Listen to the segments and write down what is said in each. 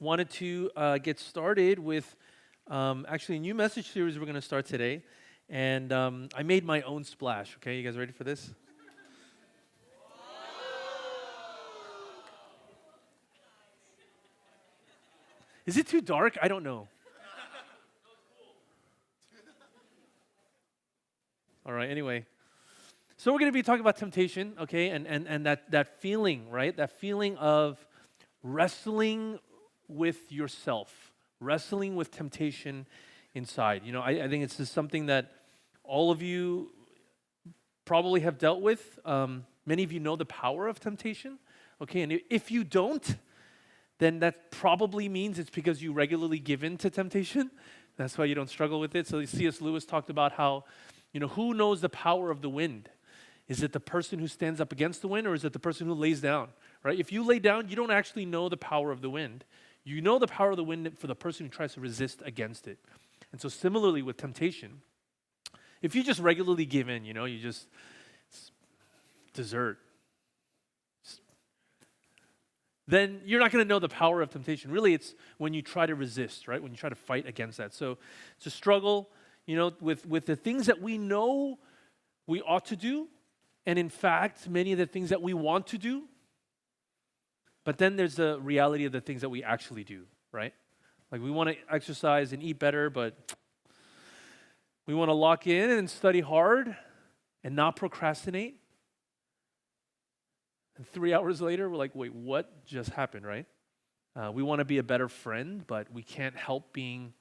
wanted to get started with actually a new message series we're going to start today. And I made my own splash, okay? You guys ready for this? Is it too dark? I don't know. All right, anyway. So we're going to be talking about temptation, okay? And that feeling, right? That feeling of wrestling with yourself, wrestling with temptation inside. You know, I think it's just something that all of you probably have dealt with. Many of you know the power of temptation, okay? And if you don't, then that probably means it's because you regularly give in to temptation. That's why you don't struggle with it. So C.S. Lewis talked about how, you know, who knows the power of the wind? Is it the person who stands up against the wind, or is it the person who lays down, right? If you lay down, you don't actually know the power of the wind. You know the power of the wind for the person who tries to resist against it. And so similarly with temptation, if you just regularly give in, you know, you just desert, then you're not going to know the power of temptation. Really, it's when you try to resist, right? When you try to fight against that. So it's a struggle, you know, with the things that we know we ought to do, and in fact, many of the things that we want to do. But then there's the reality of the things that we actually do, right? Like we want to exercise and eat better, but we want to lock in and study hard and not procrastinate. And 3 hours later, we're like, wait, what just happened, right? We want to be a better friend, but we can't help being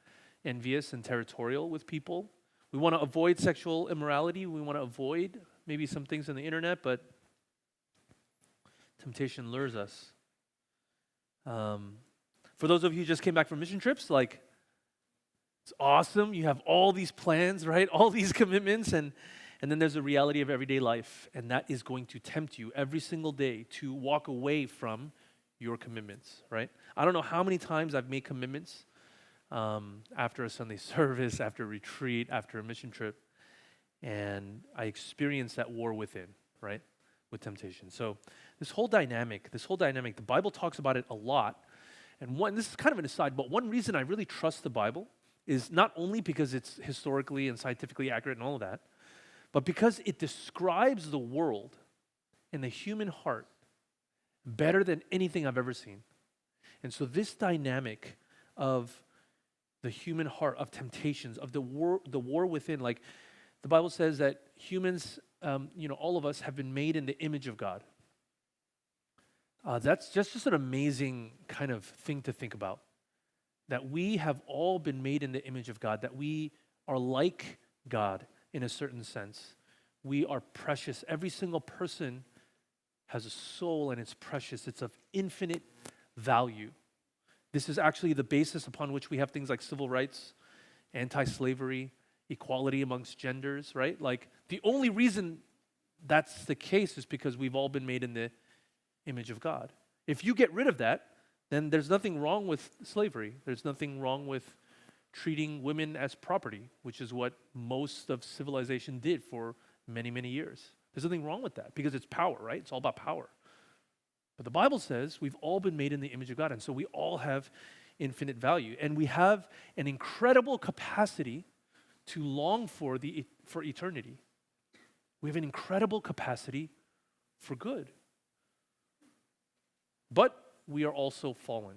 envious and territorial with people. We want to avoid sexual immorality. We want to avoid maybe some things on the internet, but temptation lures us. For those of you who just came back from mission trips, like, it's awesome. You have all these plans, right? All these commitments, and then there's the reality of everyday life, and that is going to tempt you every single day to walk away from your commitments, right? I don't know how many times I've made commitments after a Sunday service, after a retreat, after a mission trip, and I experienced that war within, right, with temptation. So this whole dynamic, the Bible talks about it a lot, and this is kind of an aside, but one reason I really trust the Bible is not only because it's historically and scientifically accurate and all of that, but because it describes the world and the human heart better than anything I've ever seen. And so this dynamic of the human heart, of temptations, of the war within, like the Bible says that humans, all of us have been made in the image of God. That's just an amazing kind of thing to think about. That we have all been made in the image of God, that we are like God in a certain sense. We are precious. Every single person has a soul and it's precious. It's of infinite value. This is actually the basis upon which we have things like civil rights, anti-slavery, equality amongst genders, right? Like the only reason that's the case is because we've all been made in the image of God. If you get rid of that, then there's nothing wrong with slavery. There's nothing wrong with treating women as property, which is what most of civilization did for many, many years. There's nothing wrong with that because it's power, right? It's all about power. But the Bible says we've all been made in the image of God, and so we all have infinite value. And we have an incredible capacity to long for eternity. We have an incredible capacity for good. But we are also fallen.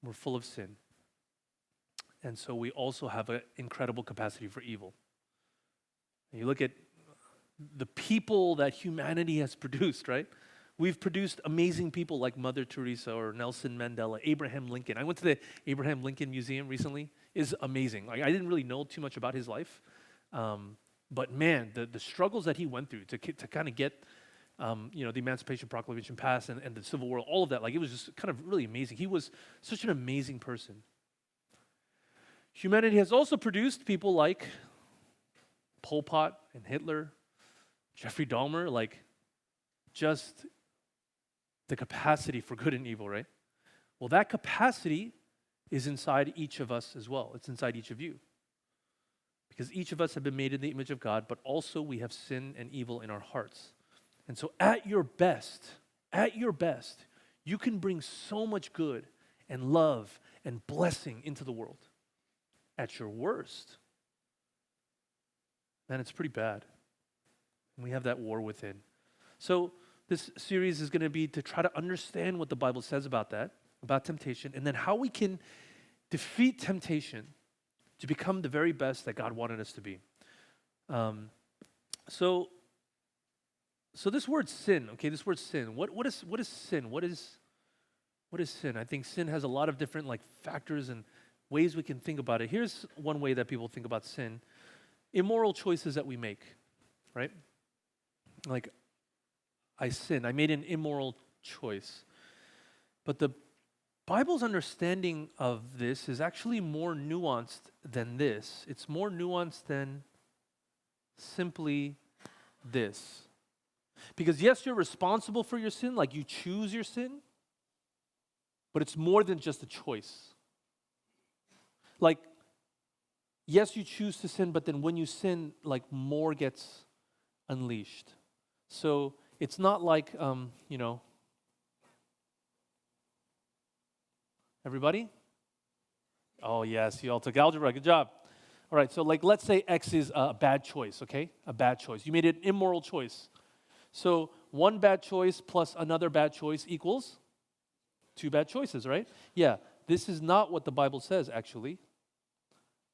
We're full of sin. And so we also have an incredible capacity for evil. And you look at the people that humanity has produced, right? We've produced amazing people like Mother Teresa or Nelson Mandela, Abraham Lincoln. I went to the Abraham Lincoln Museum recently. It's amazing. Like, I didn't really know too much about his life. But man, the struggles that he went through to kind of get the Emancipation Proclamation passed and the Civil War, all of that, like it was just kind of really amazing. He was such an amazing person. Humanity has also produced people like Pol Pot and Hitler, Jeffrey Dahmer, like just the capacity for good and evil, right? Well, that capacity is inside each of us as well. It's inside each of you. Because each of us have been made in the image of God, but also we have sin and evil in our hearts. And so at your best, You can bring so much good and love and blessing into the world. At your worst, man, it's pretty bad. And we have that war within. So this series is going to be to try to understand what the Bible says about that, about temptation, and then how we can defeat temptation to become the very best that God wanted us to be. So this word sin, okay, this word sin, what is sin? What is sin? I think sin has a lot of different factors and ways we can think about it. Here's one way that people think about sin: immoral choices that we make, right? Like, I sinned. I made an immoral choice. But the Bible's understanding of this is actually more nuanced than this. It's more nuanced than simply this. Because yes, you're responsible for your sin, like you choose your sin, but it's more than just a choice. Like, yes, you choose to sin, but then when you sin, more gets unleashed. So it's not like, everybody? Oh, yes, you all took algebra. Good job. All right, so let's say X is a bad choice, okay? A bad choice. You made an immoral choice. So one bad choice plus another bad choice equals two bad choices, right? Yeah, this is not what the Bible says, actually.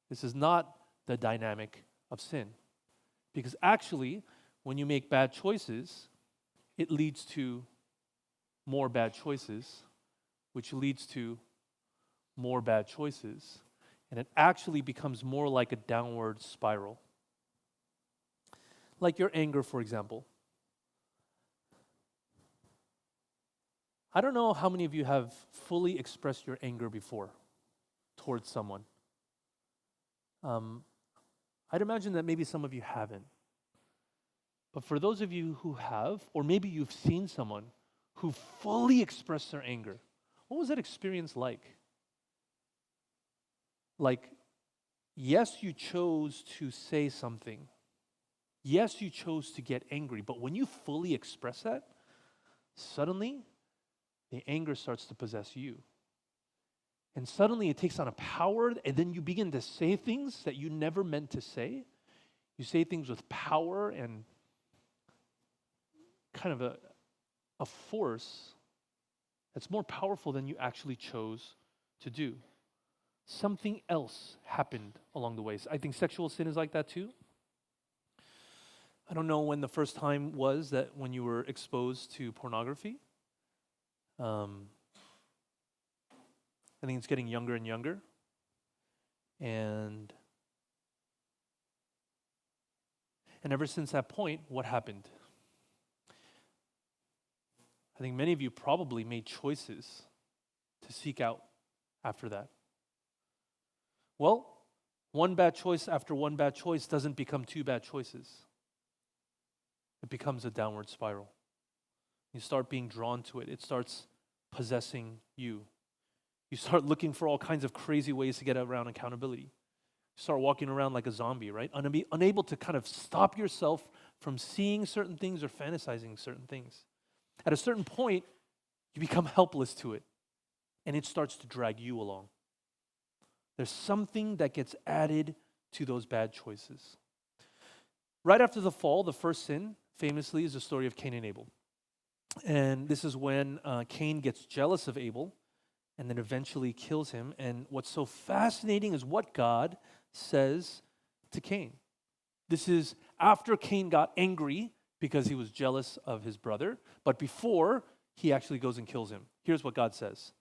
This is not the dynamic of sin. Because actually, when you make bad choices, it leads to more bad choices, which leads to more bad choices, and it actually becomes more like a downward spiral. Like your anger, for example. I don't know how many of you have fully expressed your anger before towards someone. I'd imagine that maybe some of you haven't. But for those of you who have, or maybe you've seen someone who fully expressed their anger, what was that experience like? Yes, you chose to say something. Yes, you chose to get angry. But when you fully express that, suddenly the anger starts to possess you. And suddenly it takes on a power, and then you begin to say things that you never meant to say. You say things with power and kind of a force that's more powerful than you actually chose to do. Something else happened along the way. So I think sexual sin is like that too. I don't know when the first time was that when you were exposed to pornography. I think it's getting younger and younger. And ever since that point, what happened? I think many of you probably made choices to seek out after that. Well, one bad choice after one bad choice doesn't become two bad choices. It becomes a downward spiral. You start being drawn to it. It starts possessing you. You start looking for all kinds of crazy ways to get around accountability. You start walking around like a zombie, right? Unable to kind of stop yourself from seeing certain things or fantasizing certain things. At a certain point, you become helpless to it, and it starts to drag you along. There's something that gets added to those bad choices. Right after the fall, the first sin, famously, is the story of Cain and Abel. And this is when Cain gets jealous of Abel and then eventually kills him. And what's so fascinating is what God says to Cain. This is after Cain got angry because he was jealous of his brother, but before he actually goes and kills him. Here's what God says.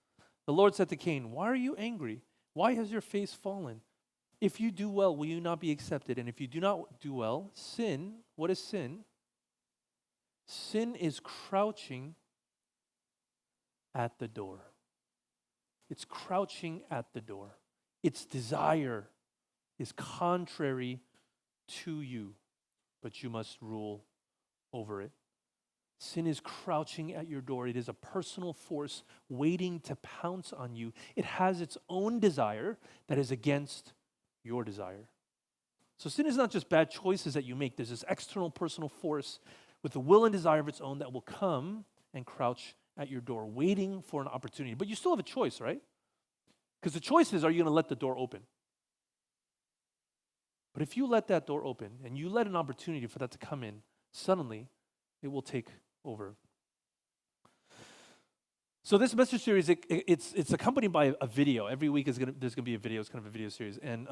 The Lord said to Cain, "Why are you angry? Why has your face fallen? If you do well, will you not be accepted? And if you do not do well, sin," what is sin? Sin is crouching at the door. It's crouching at the door. Its desire is contrary to you, but you must rule over it. Sin is crouching at your door. It is a personal force waiting to pounce on you. It has its own desire that is against your desire. So sin is not just bad choices that you make. There's this external personal force with a will and desire of its own that will come and crouch at your door, waiting for an opportunity. But you still have a choice, right? Because the choice is, are you going to let the door open? But if you let that door open and you let an opportunity for that to come in, suddenly it will take over. So this message series, it's accompanied by a video. Every week there's going to be a video. It's kind of a video series. And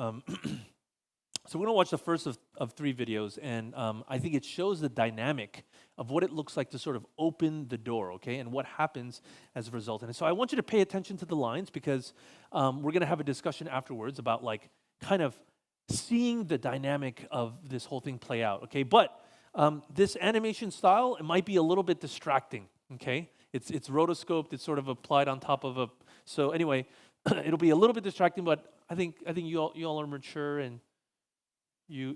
so we're going to watch the first of 3 videos. And I think it shows the dynamic of what it looks like to sort of open the door, okay? And what happens as a result. And so I want you to pay attention to the lines because we're going to have a discussion afterwards about like kind of seeing the dynamic of this whole thing play out, okay? But this animation style, it might be a little bit distracting, okay? It's rotoscoped, it's sort of applied on top of a, so anyway, it'll be a little bit distracting, but I think you all are mature and you're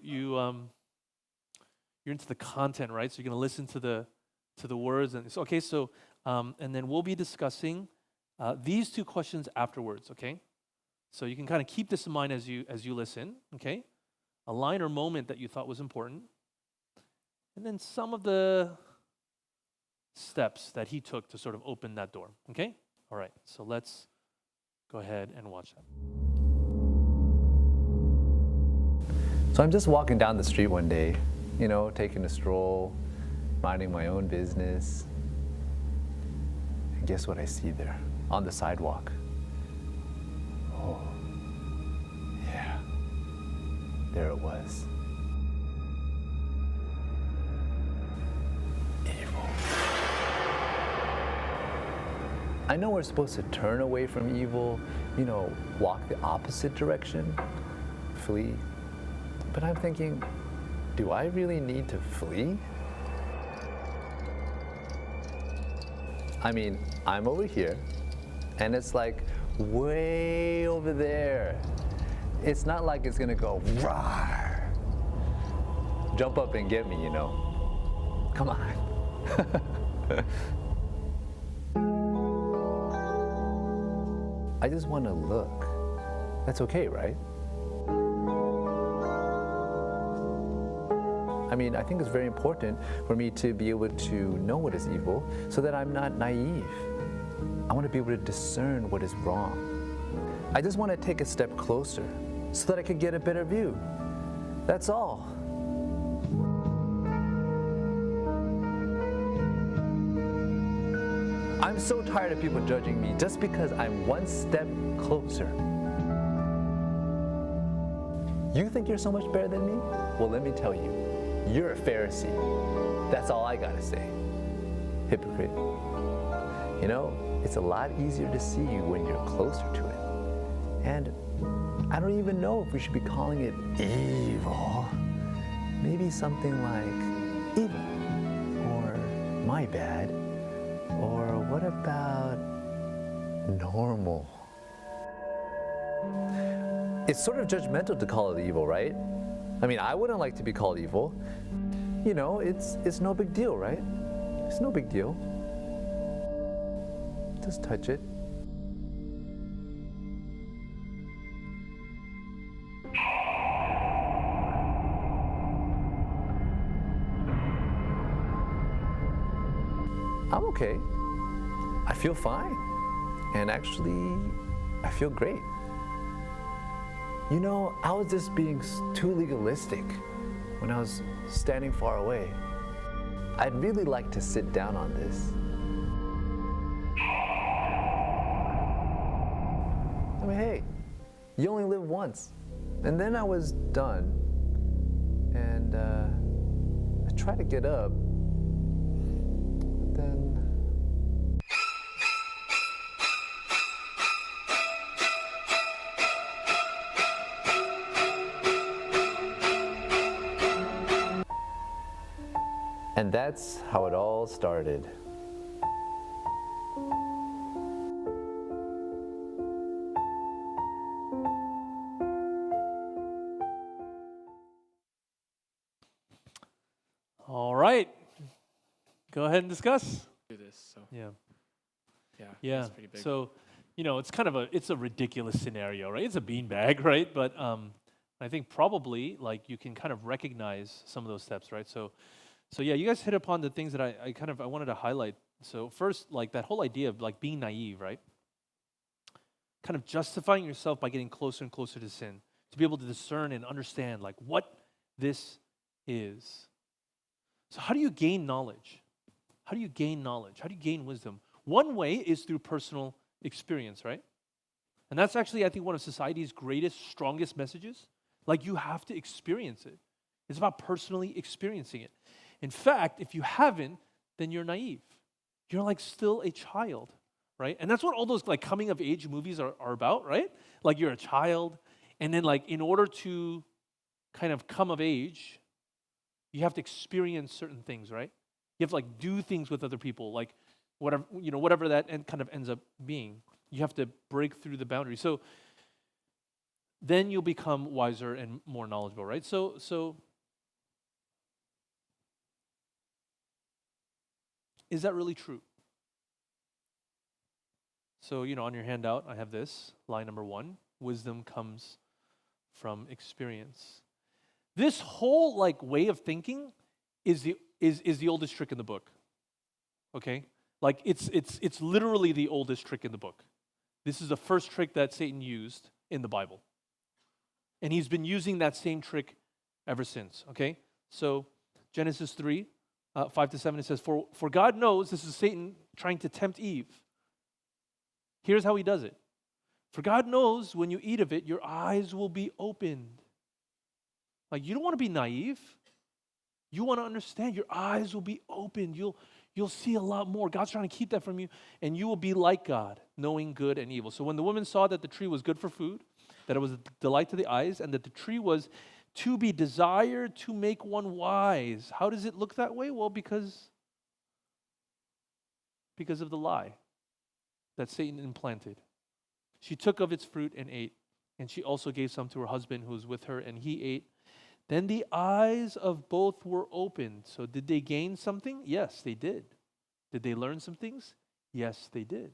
into the content, right? So you're going to listen to the words, and so okay. So and then we'll be discussing these 2 questions afterwards, okay? So you can kind of keep this in mind as you listen, okay? A line or moment that you thought was important, and then some of the steps that he took to sort of open that door, okay? All right, so let's go ahead and watch that. So I'm just walking down the street one day, taking a stroll, minding my own business. And guess what I see there on the sidewalk? Oh, yeah, there it was. Evil. I know we're supposed to turn away from evil, walk the opposite direction, flee. But I'm thinking, do I really need to flee? I mean, I'm over here, and it's like way over there. It's not like it's gonna go, rawr, jump up and get me, Come on. I just want to look. That's okay, right? I mean, I think it's very important for me to be able to know what is evil so that I'm not naive. I want to be able to discern what is wrong. I just want to take a step closer so that I can get a better view. That's all. I'm so tired of people judging me just because I'm one step closer. You think you're so much better than me? Well, let me tell you, you're a Pharisee. That's all I gotta say. Hypocrite. It's a lot easier to see you when you're closer to it. And I don't even know if we should be calling it evil. Maybe something like evil, or my bad, or what about normal? It's sort of judgmental to call it evil, right? I mean, I wouldn't like to be called evil. It's no big deal, right? It's no big deal. Just touch it. I'm okay. I feel fine. And actually, I feel great. I was just being too legalistic when I was standing far away. I'd really like to sit down on this. I mean, hey, you only live once. And then I was done. And I tried to get up. But then and that's how it all started. All right. Go ahead and discuss. Do this, so Yeah. yeah, it's pretty big. So, it's kind of it's a ridiculous scenario, right? It's a beanbag, right? But I think probably like you can kind of recognize some of those steps, right? So yeah, you guys hit upon the things that I wanted to highlight So first, like that whole idea of like being naive, right? Kind of justifying yourself by getting closer and closer to sin, to be able to discern and understand like what this is. So how do you gain knowledge? How do you gain knowledge? How do you gain wisdom? One way is through personal experience, right? And that's actually, I think, one of society's greatest, strongest messages. Like you have to experience it. It's about personally experiencing it. In fact, if you haven't, then you're naive. You're like still a child, right? And that's what all those like coming of age movies are about, right? Like you're a child, and then like in order to kind of come of age, you have to experience certain things, right? You have to like do things with other people, like whatever that kind of ends up being. You have to break through the boundary. So then you'll become wiser and more knowledgeable, right? So is that really true? So, on your handout, I have this, line number 1, wisdom comes from experience. This whole like way of thinking is the oldest trick in the book. Okay? Like it's literally the oldest trick in the book. This is the first trick that Satan used in the Bible. And he's been using that same trick ever since, okay? So Genesis 3, 5-7, it says, For God knows, this is Satan trying to tempt Eve. Here's how he does it. For God knows when you eat of it, your eyes will be opened. Like you don't want to be naive. You want to understand. Your eyes will be opened. You'll see a lot more. God's trying to keep that from you, and you will be like God, knowing good and evil. So when the woman saw that the tree was good for food, that it was a delight to the eyes, and that the tree was to be desired to make one wise. How does it look that way? Well, because of the lie that Satan implanted. She took of its fruit and ate, and she also gave some to her husband who was with her, and he ate. Then the eyes of both were opened. So did they gain something? Yes, they did. Did they learn some things? Yes, they did.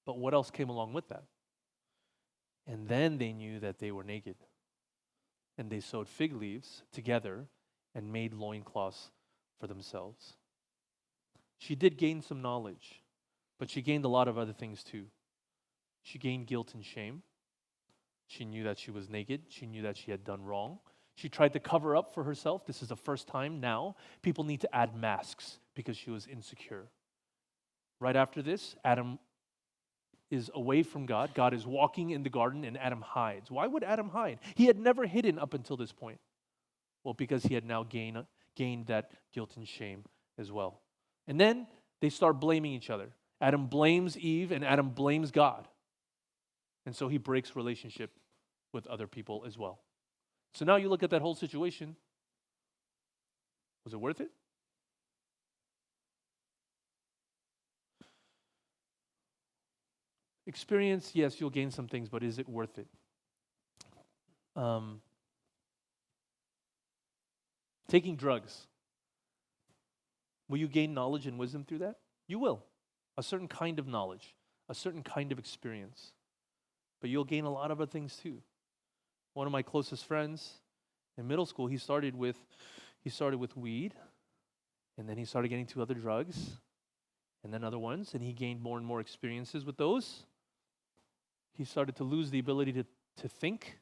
But what else came along with that? And then they knew that they were naked. And they sewed fig leaves together and made loincloths for themselves. She did gain some knowledge, but she gained a lot of other things too. She gained guilt and shame. She knew that she was naked. She knew that she had done wrong. She tried to cover up for herself. This is the first time now people need to add masks because she was insecure. Right after this, Adam is away from God. God is walking in the garden and Adam hides. Why would Adam hide? He had never hidden up until this point. Well, because he had now gained that guilt and shame as well. And then they start blaming each other. Adam blames Eve and Adam blames God. And so he breaks relationship with other people as well. So now you look at that whole situation. Was it worth it? Experience, yes, you'll gain some things, but is it worth it? Taking drugs. Will you gain knowledge and wisdom through that? You will. A certain kind of knowledge, a certain kind of experience. But you'll gain a lot of other things too. One of my closest friends in middle school, he started with weed, and then he started getting to other drugs, and then other ones, and he gained more and more experiences with those. He started to lose the ability to think.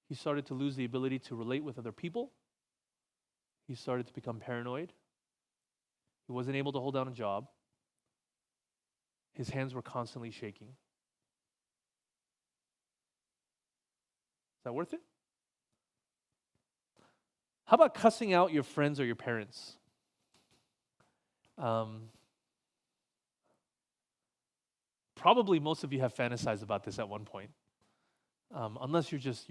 He started to lose the ability to relate with other people. He started to become paranoid. He wasn't able to hold down a job. His hands were constantly shaking. Is that worth it? How about cussing out your friends or your parents? Probably most of you have fantasized about this at one point. Unless you just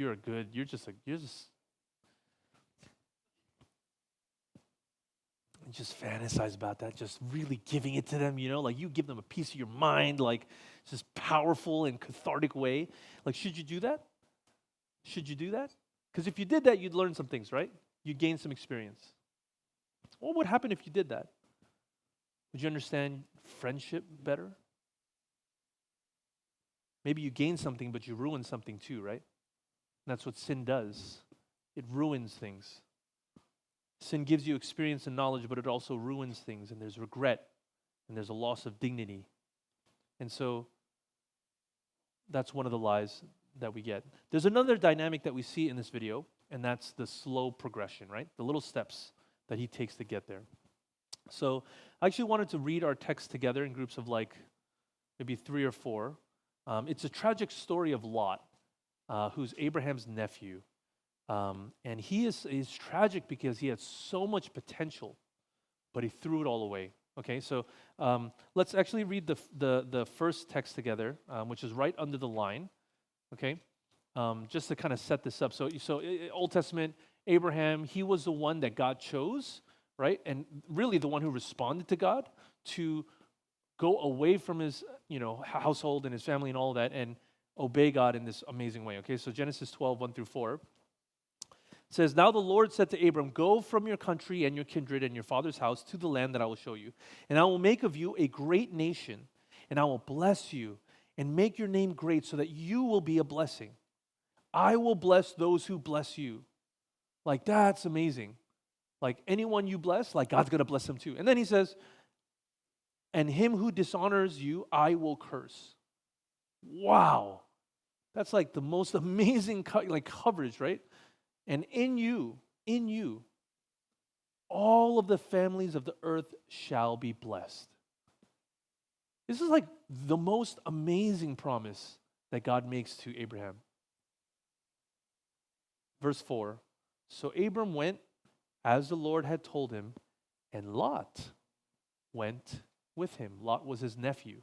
fantasize about that, just really giving it to them, like you give them a piece of your mind, like just powerful and cathartic way. Like, should you do that? Should you do that? Because if you did that, you'd learn some things, right? You'd gain some experience. What would happen if you did that? Would you understand friendship better? Maybe you gain something, but you ruin something too, right? And that's what sin does. It ruins things. Sin gives you experience and knowledge, but it also ruins things, and there's regret, and there's a loss of dignity. And so that's one of the lies that we get. There's another dynamic that we see in this video, and that's the slow progression, right? The little steps that he takes to get there. So I actually wanted to read our text together in groups of like maybe 3 or 4. It's a tragic story of Lot, who's Abraham's nephew. And he's tragic because he had so much potential, but he threw it all away. Okay, so let's actually read the first text together, which is right under the line. Okay, just to kind of set this up. So Old Testament, Abraham, he was the one that God chose, right? And really the one who responded to God to go away from his household and his family and all of that and obey God in this amazing way. Okay, so Genesis 12, 1 through 4. It says, "Now the Lord said to Abram, go from your country and your kindred and your father's house to the land that I will show you. And I will make of you a great nation, and I will bless you and make your name great so that you will be a blessing. I will bless those who bless you." Like, that's amazing. Like, anyone you bless, like, God's going to bless them too. And then he says, "And him who dishonors you, I will curse." Wow. That's like the most amazing coverage, right? "And in you, all of the families of the earth shall be blessed." This is like the most amazing promise that God makes to Abraham. Verse 4, "So Abram went as the Lord had told him, and Lot went with him." Lot was his nephew.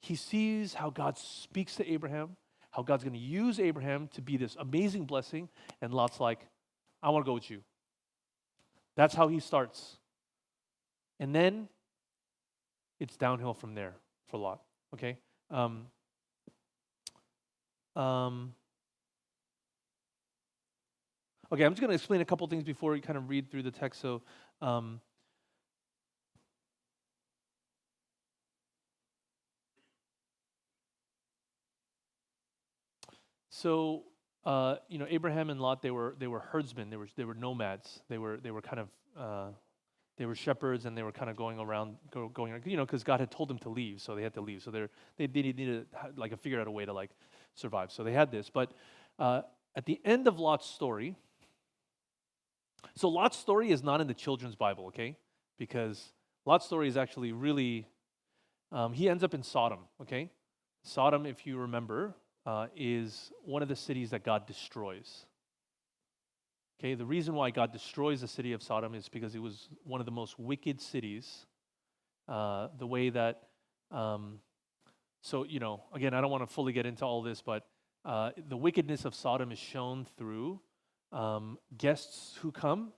He sees how God speaks to Abraham, how God's going to use Abraham to be this amazing blessing, and Lot's like, "I want to go with you." That's how he starts. And then it's downhill from there for Lot, okay? Okay, I'm just going to explain a couple things before we kind of read through the text. So, Abraham and Lot, they were herdsmen. They were nomads. They were kind of they were shepherds, and they were kind of going around, because God had told them to leave, so they had to leave. So they needed like figure out a way to like survive. So they had this, but at the end of Lot's story. So Lot's story is not in the children's Bible, okay? Because Lot's story is actually really, he ends up in Sodom, okay? Sodom, if you remember, is one of the cities that God destroys. Okay, the reason why God destroys the city of Sodom is because it was one of the most wicked cities. The way that, again, I don't want to fully get into all this, but the wickedness of Sodom is shown through guests who come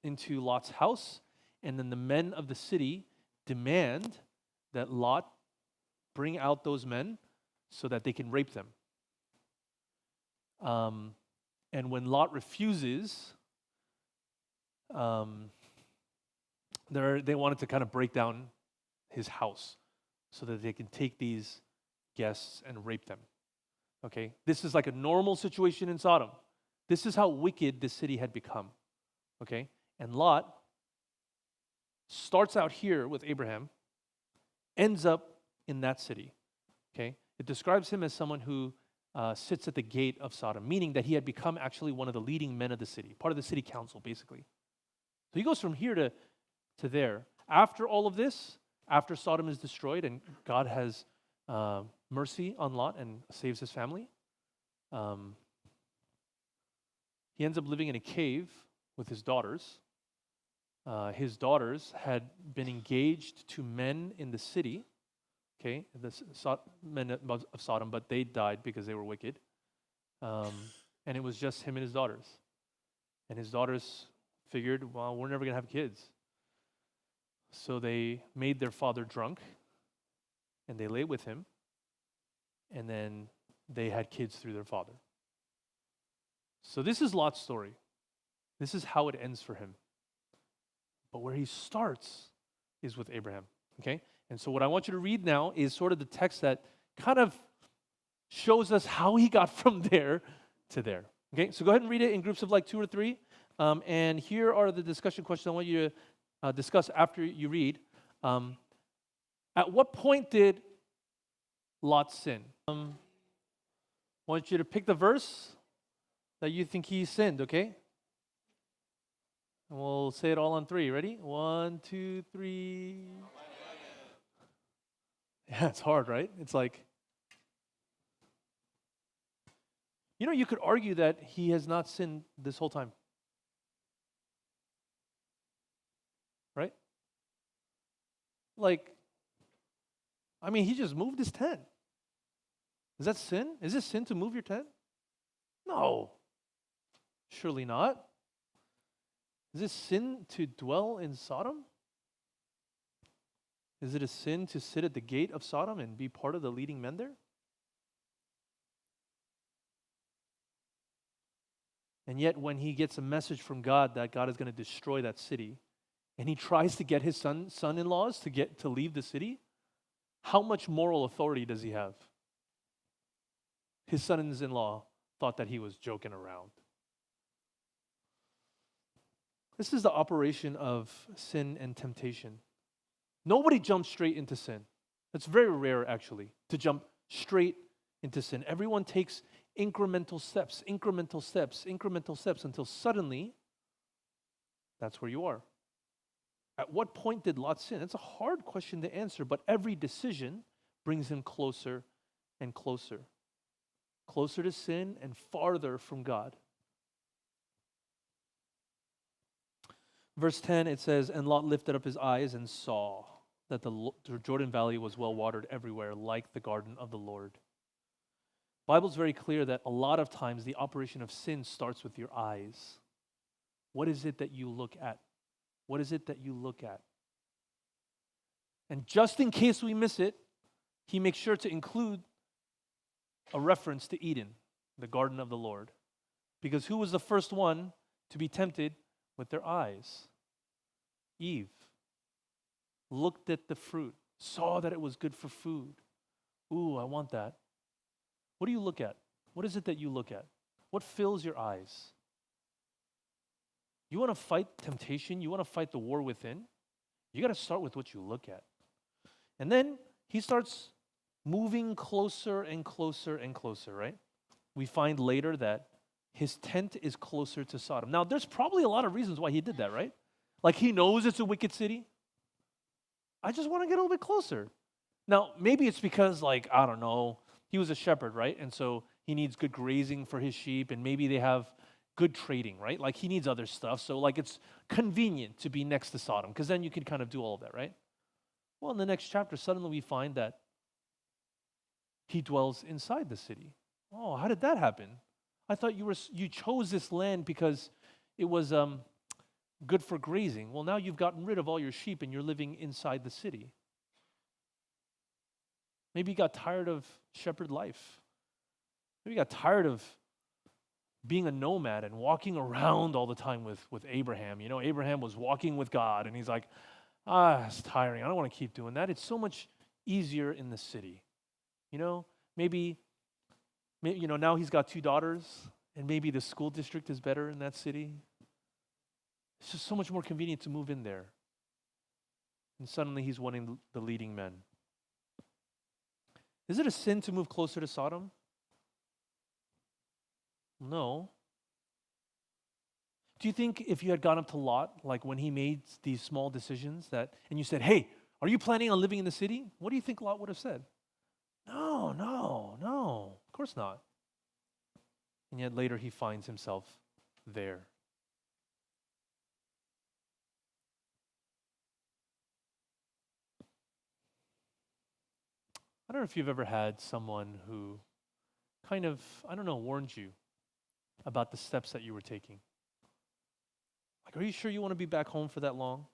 into Lot's house, and then the men of the city demand that Lot bring out those men so that they can rape them. And when Lot refuses, they wanted to kind of break down his house so that they can take these guests and rape them. Okay? This is like a normal situation in Sodom. This is how wicked this city had become. Okay? And Lot starts out here with Abraham, ends up in that city. Okay? It describes him as someone who sits at the gate of Sodom, meaning that he had become actually one of the leading men of the city, part of the city council, basically. So he goes from here to there. After all of this, after Sodom is destroyed and God has mercy on Lot and saves his family, he ends up living in a cave with his daughters. His daughters had been engaged to men in the city, okay, the men of Sodom, but they died because they were wicked. And it was just him and his daughters. And his daughters figured, well, we're never going to have kids. So they made their father drunk, and they lay with him, and then they had kids through their father. So this is Lot's story. This is how it ends for him. But where he starts is with Abraham, okay? And so what I want you to read now is sort of the text that kind of shows us how he got from there to there. Okay, so go ahead and read it in groups of like 2 or 3. And here are the discussion questions I want you to discuss after you read. At what point did Lot sin? I want you to pick the verse that you think he sinned, okay? And we'll say it all on three. Ready? 1, 2, 3. Yeah, it's hard, right? It's like, you could argue that he has not sinned this whole time. Right? Like, he just moved his tent. Is that sin? Is it sin to move your tent? No. Surely not. Is it sin to dwell in Sodom? Is it a sin to sit at the gate of Sodom and be part of the leading men there? And yet when he gets a message from God that God is going to destroy that city, and he tries to get his son-in-laws to leave the city, how much moral authority does he have? His sons-in-law thought that he was joking around. This is the operation of sin and temptation. Nobody jumps straight into sin. It's very rare, actually, to jump straight into sin. Everyone takes incremental steps until suddenly that's where you are. At what point did Lot sin? It's a hard question to answer, but every decision brings him closer and closer. Closer to sin and farther from God. Verse 10, it says, "And Lot lifted up his eyes and saw that the Jordan Valley was well watered everywhere, like the garden of the Lord." Bible's very clear that a lot of times the operation of sin starts with your eyes. What is it that you look at? What is it that you look at? And just in case we miss it, he makes sure to include a reference to Eden, the garden of the Lord. Because who was the first one to be tempted with their eyes? Eve. Looked at the fruit, saw that it was good for food. Ooh, I want that. What do you look at? What is it that you look at? What fills your eyes? You want to fight temptation? You want to fight the war within? You got to start with what you look at. And then he starts moving closer and closer and closer, right? We find later that his tent is closer to Sodom. Now, there's probably a lot of reasons why he did that, right? Like he knows it's a wicked city. I just want to get a little bit closer. Now, maybe it's because, I don't know, he was a shepherd, right? And so he needs good grazing for his sheep, and maybe they have good trading, right? Like he needs other stuff. So it's convenient to be next to Sodom, because then you can kind of do all of that, right? Well, in the next chapter, suddenly we find that he dwells inside the city. Oh, how did that happen? I thought you chose this land because it was good for grazing. Well, now you've gotten rid of all your sheep and you're living inside the city. Maybe you got tired of shepherd life. Maybe you got tired of being a nomad and walking around all the time with Abraham. Abraham was walking with God, and he's like, it's tiring. I don't want to keep doing that. It's so much easier in the city. Maybe now he's got 2 daughters, and maybe the school district is better in that city. It's just so much more convenient to move in there. And suddenly he's wanting the leading men. Is it a sin to move closer to Sodom? No. Do you think if you had gone up to Lot, like when he made these small decisions, and you said, "Hey, are you planning on living in the city?" What do you think Lot would have said? No, of course not. And yet later he finds himself there. I don't know if you've ever had someone who kind of, warned you about the steps that you were taking. Like, are you sure you want to be back home for that long?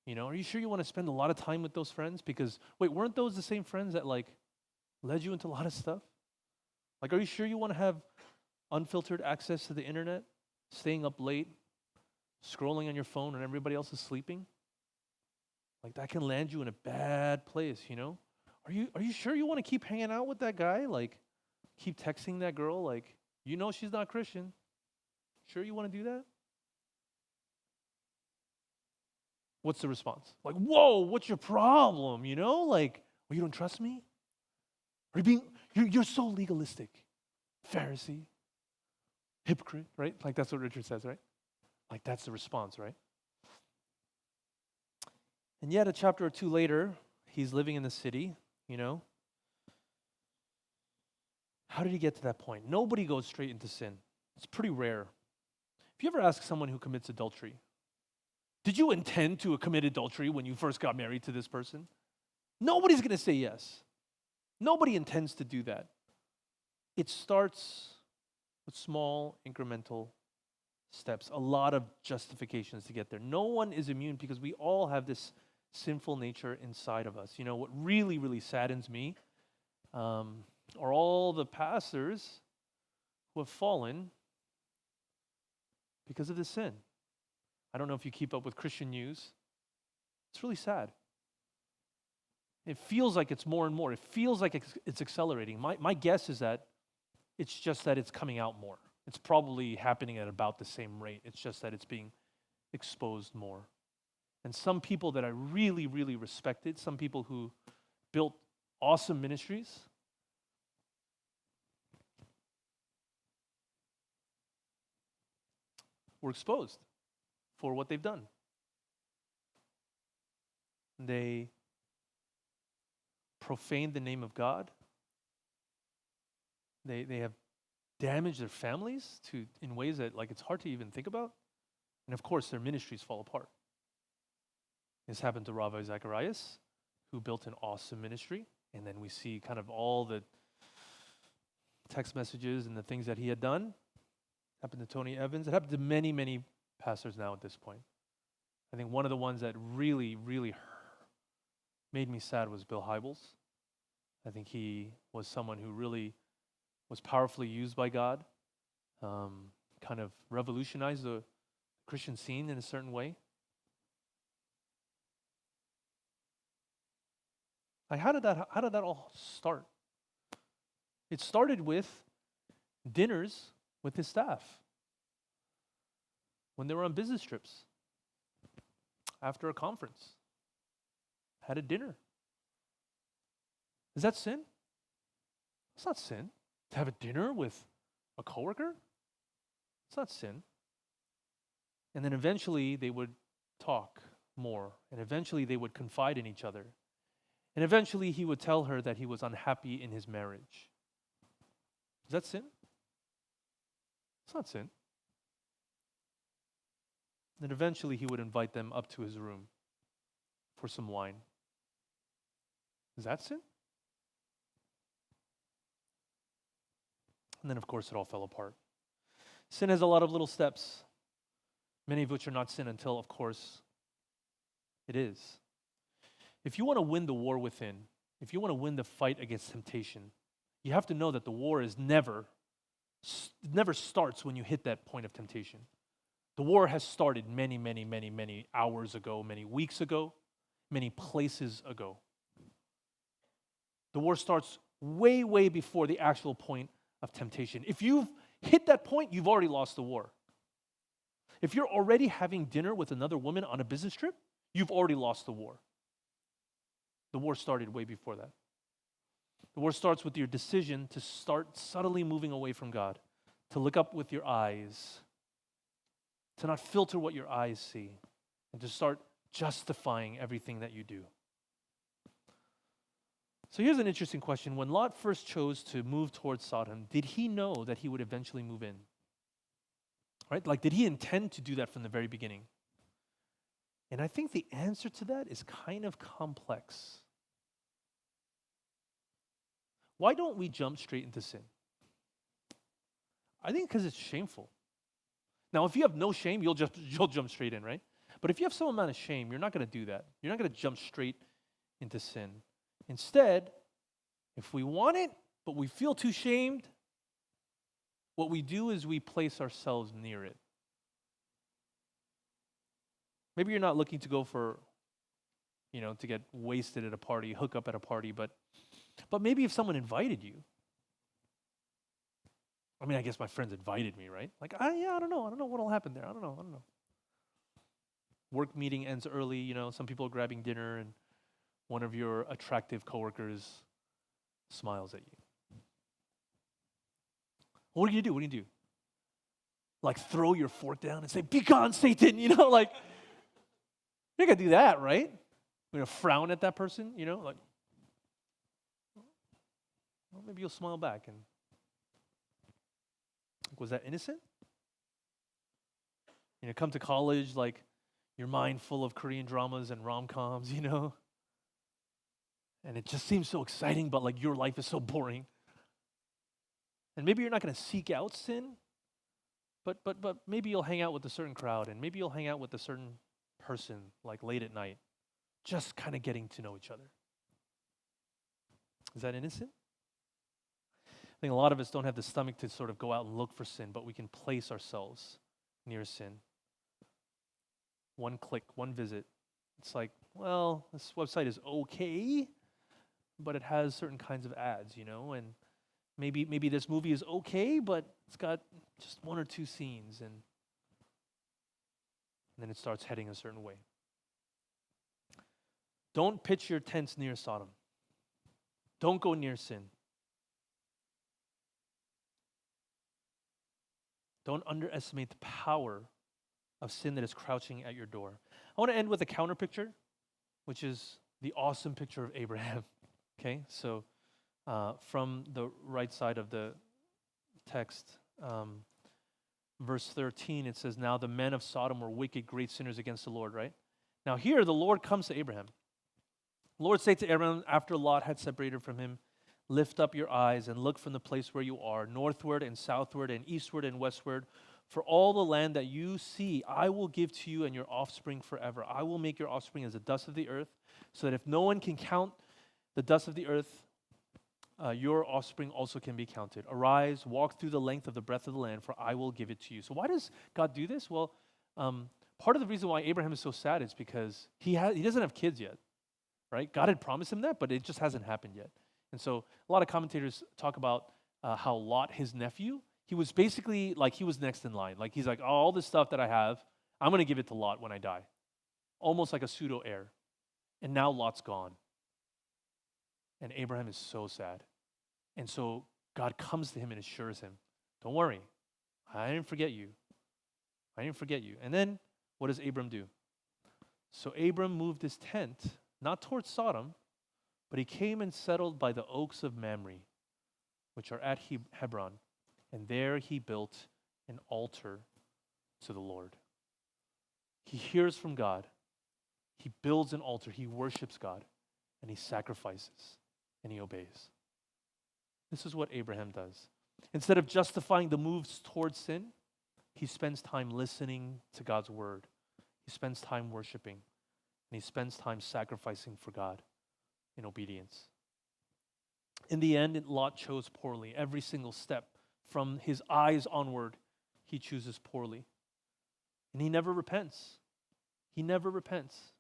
Are you sure you want to spend a lot of time with those friends? Because, wait, weren't those the same friends that, led you into a lot of stuff? Are you sure you want to have unfiltered access to the internet, staying up late, scrolling on your phone when everybody else is sleeping? That can land you in a bad place, Are you sure you want to keep hanging out with that guy? Keep texting that girl? She's not Christian. Sure you want to do that? What's the response? Like, whoa, what's your problem? You know, like, well, you don't trust me? Are you being, you're so legalistic. Pharisee, hypocrite, right? Like that's what Richard says, right? Like that's the response, right? And yet a chapter or two later, he's living in the city, you know. How did he get to that point? Nobody goes straight into sin. It's pretty rare. If you ever ask someone who commits adultery, did you intend to commit adultery when you first got married to this person? Nobody's going to say yes. Nobody intends to do that. It starts with small incremental steps, a lot of justifications to get there. No one is immune because we all have this sinful nature inside of us. You know, what really, really saddens me are all the pastors who have fallen because of this sin. I don't know if you keep up with Christian news. It's really sad. It feels like it's more and more. It feels like it's accelerating. My guess is that it's just that it's coming out more. It's probably happening at about the same rate. It's just that it's being exposed more. And some people that I really, really respected, some people who built awesome ministries, were exposed for what they've done. They profaned the name of God. They have damaged their families in ways that like it's hard to even think about. And of course, their ministries fall apart. This happened to Ravi Zacharias, who built an awesome ministry. And then we see kind of all the text messages and the things that he had done. Happened to Tony Evans. It happened to many, many pastors now at this point. I think one of the ones that really, really made me sad was Bill Hybels. I think he was someone who really was powerfully used by God, kind of revolutionized the Christian scene in a certain way. Like how did that all start? It started with dinners with his staff when they were on business trips after a conference. Had a dinner. Is that sin? It's not sin. To have a dinner with a coworker? It's not sin. And then eventually they would talk more. And eventually they would confide in each other. And eventually he would tell her that he was unhappy in his marriage. Is that sin? It's not sin. Then eventually he would invite them up to his room for some wine. Is that sin? And then, of course, it all fell apart. Sin has a lot of little steps, many of which are not sin until, of course, it is. If you want to win the war within, if you want to win the fight against temptation, you have to know that the war is never starts when you hit that point of temptation. The war has started many, many, many, many hours ago, many weeks ago, many places ago. The war starts way, way before the actual point of temptation. If you've hit that point, you've already lost the war. If you're already having dinner with another woman on a business trip, you've already lost the war. The war started way before that. The war starts with your decision to start subtly moving away from God, to look up with your eyes, to not filter what your eyes see, and to start justifying everything that you do. So here's an interesting question. When Lot first chose to move towards Sodom, did he know that he would eventually move in? Right? Like, did he intend to do that from the very beginning? And I think the answer to that is kind of complex. Why don't we jump straight into sin? I think because it's shameful. Now, if you have no shame, you'll jump straight in, right? But if you have some amount of shame, you're not going to do that. You're not going to jump straight into sin. Instead, if we want it, but we feel too shamed, what we do is we place ourselves near it. Maybe you're not looking to go for, to get wasted at a party, hook up at a party, but maybe if someone invited you. I mean, I guess my friends invited me, right? Like, I don't know. I don't know what'll happen there. I don't know. work meeting ends early, some people are grabbing dinner and one of your attractive coworkers smiles at you. What are you going to do? Like throw your fork down and say, "Be gone, Satan," like you're going to do that, right? You're going to frown at that person, like, well, maybe you'll smile back. And was that innocent? Come to college, like, your mind full of Korean dramas and rom-coms, and it just seems so exciting, but like your life is so boring. And maybe you're not going to seek out sin, but maybe you'll hang out with a certain crowd, and maybe you'll hang out with a certain person, like late at night, just kind of getting to know each other. Is that innocent? I think a lot of us don't have the stomach to sort of go out and look for sin, but we can place ourselves near sin. One click, one visit. It's like, well, this website is okay, but it has certain kinds of ads, and maybe this movie is okay, but it's got just one or two scenes, and then it starts heading a certain way. Don't pitch your tents near Sodom. Don't go near sin. Don't underestimate the power of sin that is crouching at your door. I want to end with a counter picture, which is the awesome picture of Abraham. Okay, so from the right side of the text, verse 13, it says, "Now the men of Sodom were wicked, great sinners against the Lord," right? Now here the Lord comes to Abraham. The Lord said to Abraham after Lot had separated from him, "Lift up your eyes and look from the place where you are, northward and southward and eastward and westward. For all the land that you see, I will give to you and your offspring forever. I will make your offspring as the dust of the earth, so that if no one can count the dust of the earth, your offspring also can be counted. Arise, walk through the length of the breadth of the land, for I will give it to you." So why does God do this? Well, part of the reason why Abraham is so sad is because he doesn't have kids yet, right? God had promised him that, but it just hasn't happened yet. And so a lot of commentators talk about how Lot, his nephew, he was basically like he was next in line. Like he's like, all this stuff that I have, I'm going to give it to Lot when I die. Almost like a pseudo heir. And now Lot's gone. And Abraham is so sad. And so God comes to him and assures him, "Don't worry, I didn't forget you. I didn't forget you." And then what does Abram do? So Abram moved his tent, not towards Sodom, but he came and settled by the oaks of Mamre, which are at Hebron. And there he built an altar to the Lord. He hears from God. He builds an altar. He worships God. And he sacrifices. And he obeys. This is what Abraham does. Instead of justifying the moves towards sin, he spends time listening to God's word. He spends time worshiping. And he spends time sacrificing for God in obedience. In the end, Lot chose poorly. Every single step from his eyes onward, he chooses poorly. And he never repents. He never repents.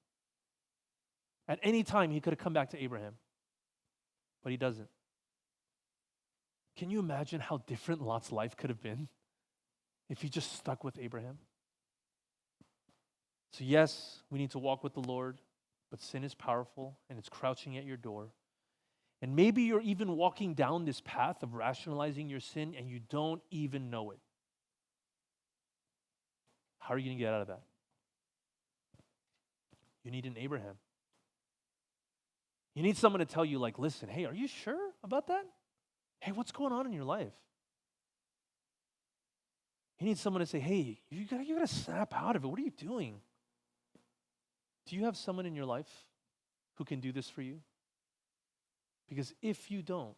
At any time, he could have come back to Abraham, but he doesn't. Can you imagine how different Lot's life could have been if he just stuck with Abraham? So yes, we need to walk with the Lord, but sin is powerful and it's crouching at your door. And maybe you're even walking down this path of rationalizing your sin and you don't even know it. How are you going to get out of that? You need an Abraham. You need someone to tell you, like, "Listen, hey, are you sure about that? Hey, what's going on in your life?" You need someone to say, "Hey, you gotta snap out of it. What are you doing?" Do you have someone in your life who can do this for you? Because if you don't,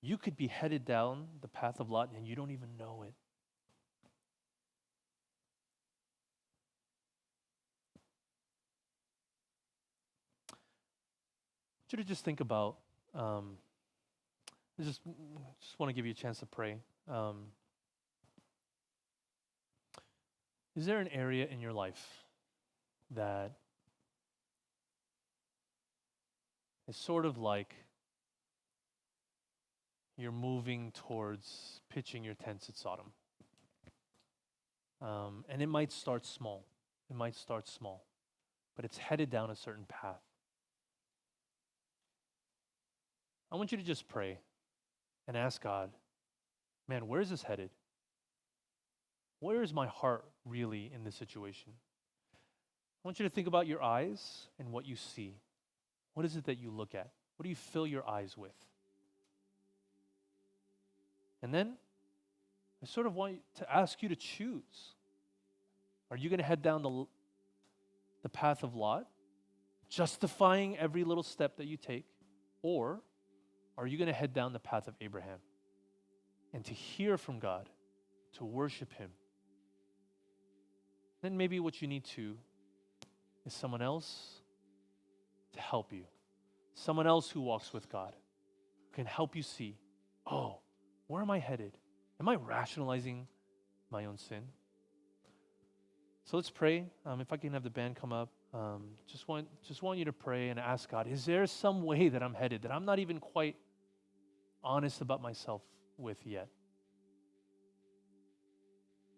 you could be headed down the path of Lot and you don't even know it. I want you to just think about, I just want to give you a chance to pray. Is there an area in your life that is sort of like you're moving towards pitching your tents at Sodom? And it might start small. It might start small, but it's headed down a certain path. I want you to just pray and ask God, man, where is this headed? Where is my heart really in this situation? I want you to think about your eyes and what you see. What is it that you look at? What do you fill your eyes with? And then I sort of want to ask you to choose. Are you going to head down the path of Lot, justifying every little step that you take? Or are you going to head down the path of Abraham and to hear from God, to worship Him? Then maybe what you need to is someone else to help you. Someone else who walks with God can help you see, oh, where am I headed? Am I rationalizing my own sin? So let's pray. If I can have the band come up, just want you to pray and ask God, is there some way that I'm headed that I'm not even quite honest about myself with yet?